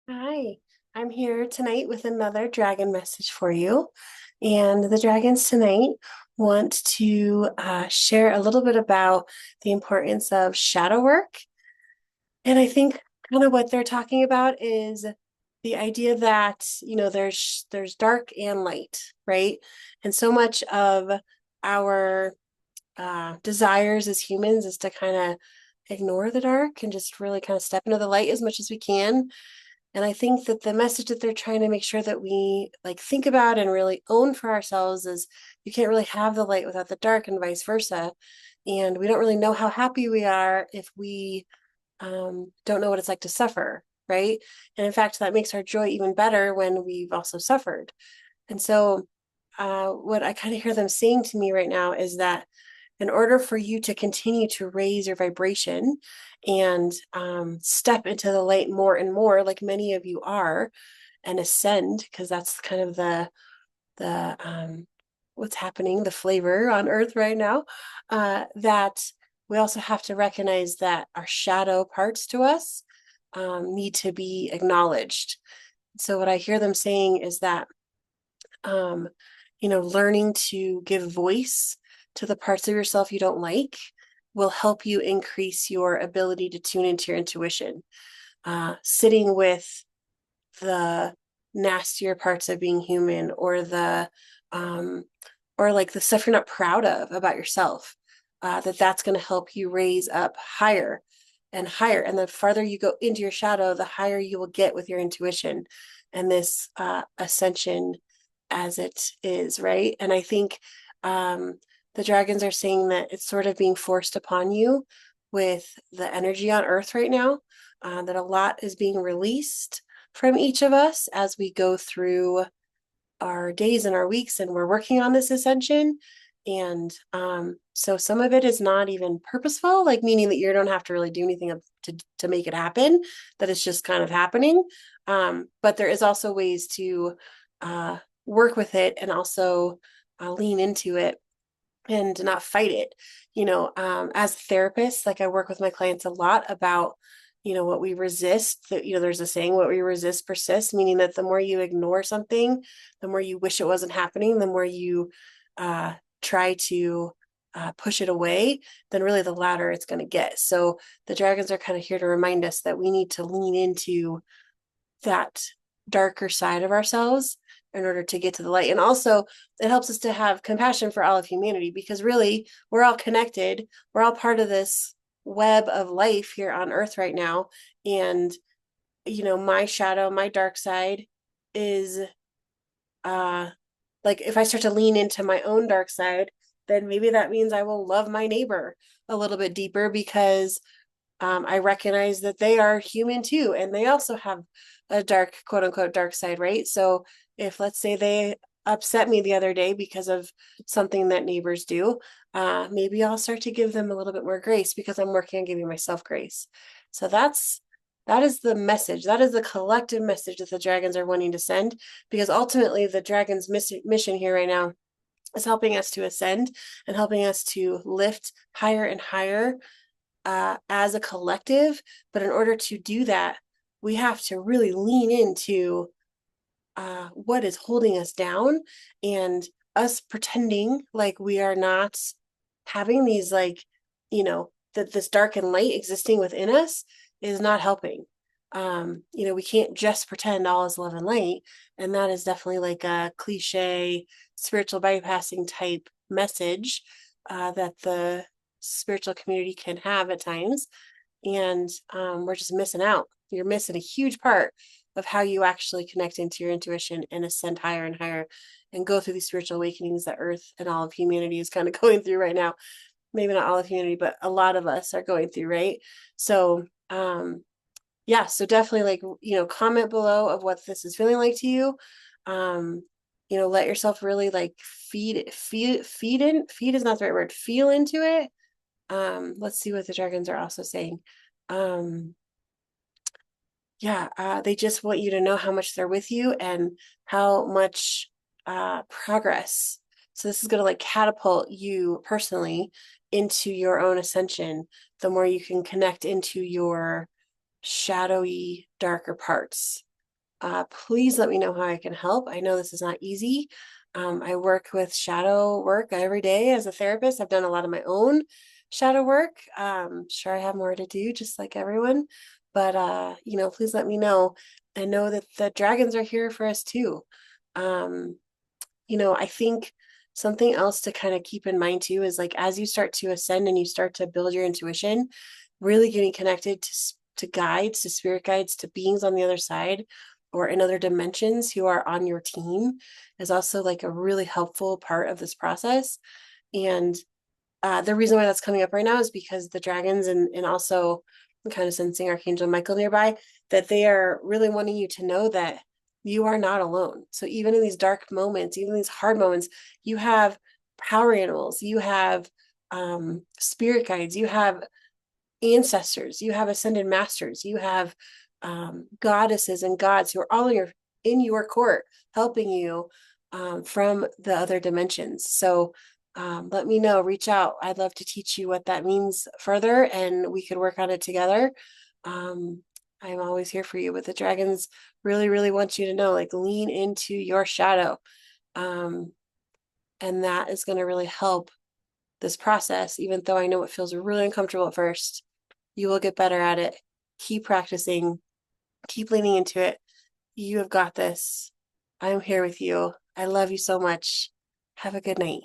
Hi, I'm here tonight with another dragon message for you. And the dragons tonight want to share a little bit about the importance of shadow work. And I think kind of what they're talking about is the idea that, there's dark and light, right? And so much of our desires as humans is to kind of ignore the dark and just really kind of step into the light as much as we can. And I think that the message that they're trying to make sure that we like think about and really own for ourselves is you can't really have the light without the dark and vice versa. And we don't really know how happy we are if we don't know what it's like to suffer, right? And in fact, that makes our joy even better when we've also suffered. And so, what I kind of hear them saying to me right now is that in order for you to continue to raise your vibration and step into the light more and more, like many of you are, and ascend, because that's kind of the what's happening, the flavor on Earth right now. That we also have to recognize that our shadow parts to us need to be acknowledged. So what I hear them saying is that um, learning to give voice to the parts of yourself you don't like will help you increase your ability to tune into your intuition. Sitting with the nastier parts of being human um, or like the stuff you're not proud of about yourself, that's going to help you raise up higher and higher. And the farther you go into your shadow, the higher you will get with your intuition and this ascension as it is, right? And I think the dragons are saying that it's sort of being forced upon you with the energy on Earth right now, that a lot is being released from each of us as we go through our days and our weeks and we're working on this ascension. And so some of it is not even purposeful, like meaning that you don't have to really do anything to make it happen, that it's just kind of happening. But there is also ways to uh, work with it and also lean into it and not fight it. As a therapist, like I work with my clients a lot about, what we resist, that, there's a saying, what we resist persists, meaning that the more you ignore something, the more you wish it wasn't happening, the more you uh, try to push it away, then really the louder it's going to get. So the dragons are kind of here to remind us that we need to lean into that darker side of ourselves in order to get to the light. And also, it helps us to have compassion for all of humanity because really, we're all connected. We're all part of this web of life here on Earth right now. And, my shadow, my dark side is uh like if I start to lean into my own dark side, then maybe that means I will love my neighbor a little bit deeper because I recognize that they are human too, and they also have a dark, quote unquote, dark side, right? So if let's say they upset me the other day because of something that neighbors do, maybe I'll start to give them a little bit more grace because I'm working on giving myself grace. So that is the message. That is the collective message that the dragons are wanting to send, because ultimately the dragons' mission here right now is helping us to ascend and helping us to lift higher and higher as a collective. But in order to do that, we have to really lean into what is holding us down, and us pretending like we are not having these, like, that this dark and light existing within us is not helping. We can't just pretend all is love and light. And that is definitely like a cliche spiritual bypassing type message that the spiritual community can have at times. And we're just missing out. You're missing a huge part of how you actually connect into your intuition and ascend higher and higher and go through these spiritual awakenings that Earth and all of humanity is kind of going through right now. Maybe not all of humanity, but a lot of us are going through, right? So, yeah, so definitely, like, comment below of what this is feeling like to you. Um, let yourself really like feed is not the right word, feel into it. Let's see what the dragons are also saying. Um, yeah, they just want you to know how much they're with you and how much progress. So this is going to like catapult you personally into your own ascension. The more you can connect into your shadowy, darker parts. please let me know how I can help. I know this is not easy. I work with shadow work every day as a therapist. I've done a lot of my own shadow work. Sure, I have more to do, just like everyone. But please let me know. I know that the dragons are here for us too. Um, I think something else to kind of keep in mind too is like as you start to ascend and you start to build your intuition, really getting connected to guides, to spirit guides, to beings on the other side or in other dimensions who are on your team is also like a really helpful part of this process. And the reason why that's coming up right now is because the dragons and also I'm kind of sensing Archangel Michael nearby, that they are really wanting you to know that you are not alone. So even in these dark moments, even in these hard moments, you have power animals, you have spirit guides, you have ancestors, you have ascended masters, you have goddesses and gods who are all in your court helping you from the other dimensions. So let me know, reach out. I'd love to teach you what that means further and we could work on it together. Um, I'm always here for you, but the dragons really, really want you to know, like lean into your shadow. Um, and that is going to really help this process, even though I know it feels really uncomfortable at first. You will get better at it. Keep practicing, keep leaning into it. You have got this. I'm here with you. I love you so much. Have a good night.